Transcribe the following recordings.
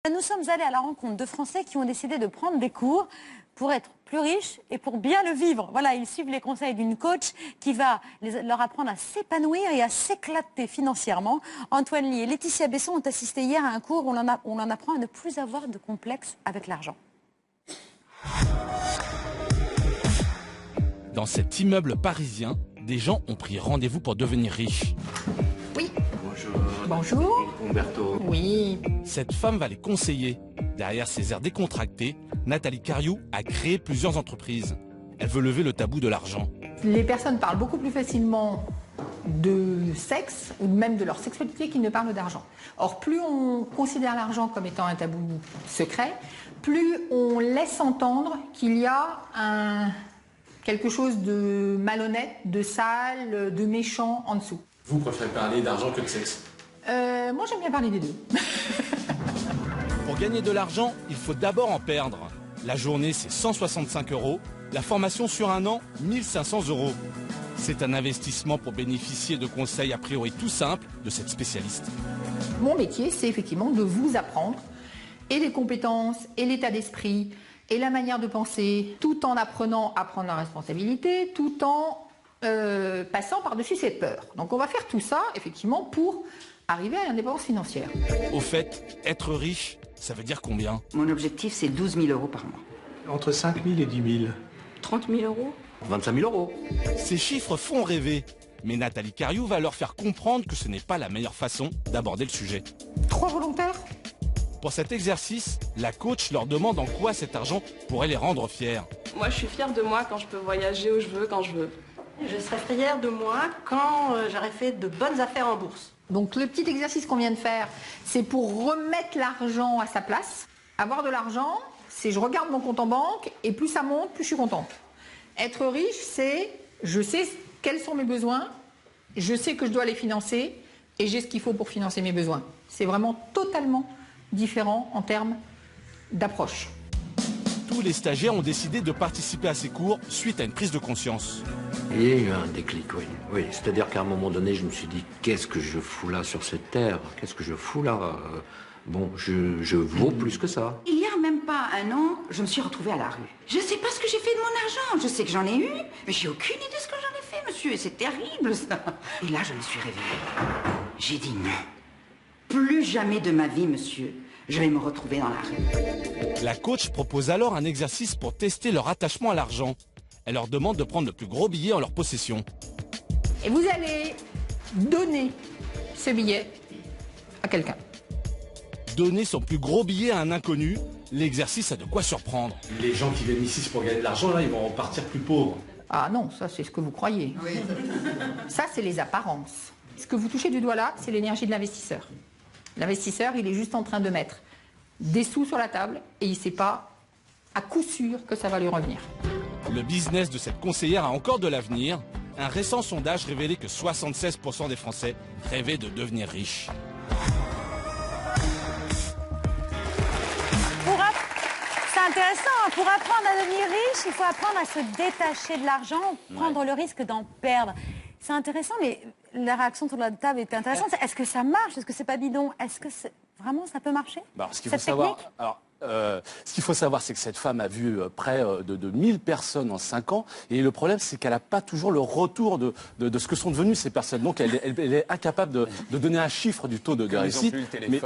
Nous sommes allés à la rencontre de Français qui ont décidé de prendre des cours pour être plus riches et pour bien le vivre. Voilà, ils suivent les conseils d'une coach qui va leur apprendre à s'épanouir et à s'éclater financièrement. Antoine Ly et Laetitia Besson ont assisté hier à un cours où on en apprend à ne plus avoir de complexe avec l'argent. Dans cet immeuble parisien, des gens ont pris rendez-vous pour devenir riches. Oui. Bonjour. Bonjour. Umberto. Oui. Cette femme va les conseiller. Derrière ses airs décontractés, Nathalie Cariou a créé plusieurs entreprises. Elle veut lever le tabou de l'argent. Les personnes parlent beaucoup plus facilement de sexe ou même de leur sexualité qu'ils ne parlent d'argent. Or, plus on considère l'argent comme étant un tabou secret, plus on laisse entendre qu'il y a quelque chose de malhonnête, de sale, de méchant en dessous. Vous préférez parler d'argent que de sexe? Moi, j'aime bien parler des deux. Pour gagner de l'argent, il faut d'abord en perdre. La journée, c'est 165 €. La formation sur un an, 1500 €. C'est un investissement pour bénéficier de conseils a priori tout simples de cette spécialiste. Mon métier, c'est effectivement de vous apprendre et les compétences, et l'état d'esprit, et la manière de penser, tout en apprenant à prendre la responsabilité, tout en passant par-dessus cette peur. Donc on va faire tout ça, effectivement, pour arriver à l'indépendance financière. Au fait, être riche, ça veut dire combien? Mon objectif, c'est 12 000 € par mois. Entre 5 000 et 10 000. 30 000 €. 25 000 €. Ces chiffres font rêver. Mais Nathalie Cariou va leur faire comprendre que ce n'est pas la meilleure façon d'aborder le sujet. 3 volontaires? Pour cet exercice, la coach leur demande en quoi cet argent pourrait les rendre fiers. Moi, je suis fière de moi quand je peux voyager où je veux, quand je veux. Je serais fière de moi quand j'aurais fait de bonnes affaires en bourse. Donc le petit exercice qu'on vient de faire, c'est pour remettre l'argent à sa place. Avoir de l'argent, c'est je regarde mon compte en banque et plus ça monte, plus je suis contente. Être riche, c'est je sais quels sont mes besoins, je sais que je dois les financer et j'ai ce qu'il faut pour financer mes besoins. C'est vraiment totalement différent en termes d'approche. Tous les stagiaires ont décidé de participer à ces cours suite à une prise de conscience. Il y a eu un déclic, oui. Oui, c'est-à-dire qu'à un moment donné, je me suis dit, qu'est-ce que je fous là sur cette terre? Qu'est-ce que je fous là? Bon, je vaux plus que ça. Il y a même pas un an, je me suis retrouvée à la rue. Je sais pas ce que j'ai fait de mon argent. Je sais que j'en ai eu, mais j'ai aucune idée de ce que j'en ai fait, monsieur. Et c'est terrible, ça. Et là, je me suis réveillée. J'ai dit non. Plus jamais de ma vie, monsieur, je vais me retrouver dans la rue. La coach propose alors un exercice pour tester leur attachement à l'argent. Elle leur demande de prendre le plus gros billet en leur possession. Et vous allez donner ce billet à quelqu'un. Donner son plus gros billet à un inconnu, l'exercice a de quoi surprendre. Les gens qui viennent ici pour gagner de l'argent, là, ils vont repartir plus pauvres. Ah non, ça c'est ce que vous croyez. Oui. Ça c'est les apparences. Ce que vous touchez du doigt là, c'est l'énergie de l'investisseur. L'investisseur, il est juste en train de mettre des sous sur la table et il ne sait pas à coup sûr que ça va lui revenir. Le business de cette conseillère a encore de l'avenir. Un récent sondage révélait que 76% des Français rêvaient de devenir riches. C'est intéressant, hein. Pour apprendre à devenir riche, il faut apprendre à se détacher de l'argent, prendre le risque d'en perdre. C'est intéressant, mais la réaction sur la table était intéressante. Est-ce que ça marche? Est-ce que c'est pas bidon? Est-ce que vraiment ça peut marcher? Ce qu'il faut savoir, ce qu'il faut savoir, c'est que cette femme a vu près de 1000 personnes en 5 ans. Et le problème, c'est qu'elle n'a pas toujours le retour de ce que sont devenues ces personnes. Donc, elle est incapable de donner un chiffre du taux de réussite. Mais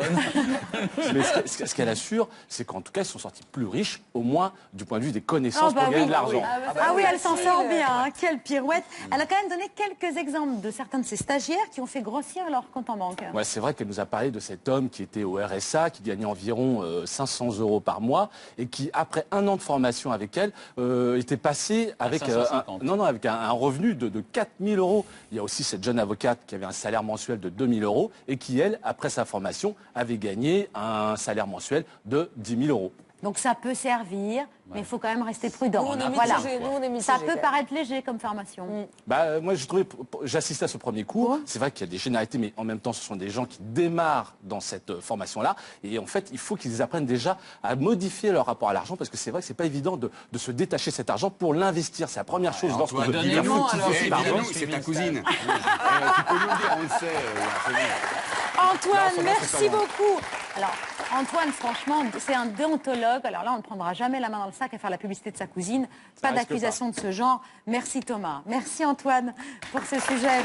ce qu'elle assure, c'est qu'en tout cas, ils sont sortis plus riches, au moins du point de vue des connaissances pour gagner de l'argent. Ah oui, elle s'en sort bien. Hein. Quelle pirouette. Elle a quand même donné quelques exemples de certains de ses stagiaires qui ont fait grossir leur compte en banque. Ouais, c'est vrai qu'elle nous a parlé de cet homme qui était au RSA, qui gagnait environ 500 € par mois et qui, après un an de formation avec elle, était passé avec, avec un revenu de 4 000 €. Il y a aussi cette jeune avocate qui avait un salaire mensuel de 2 000 € et qui, elle, après sa formation, avait gagné un salaire mensuel de 10 000 €. Donc ça peut servir, mais il faut quand même rester prudent. Voilà. Ça peut paraître léger comme formation. Moi, j'assistais à ce premier cours. C'est vrai qu'il y a des généralités, mais en même temps, ce sont des gens qui démarrent dans cette formation-là. Et en fait, il faut qu'ils apprennent déjà à modifier leur rapport à l'argent, parce que c'est vrai que c'est pas évident de se détacher de cet argent pour l'investir. C'est la première chose lorsqu'on veut bien fructifier l'argent. C'est ta cousine. Tu peux nous le dire, on le sait. Antoine, merci beaucoup. Alors, Antoine, franchement, c'est un déontologue. Alors là, on ne prendra jamais la main dans le sac à faire la publicité de sa cousine. Pas d'accusation de ce genre. Merci Thomas. Merci Antoine pour ce sujet.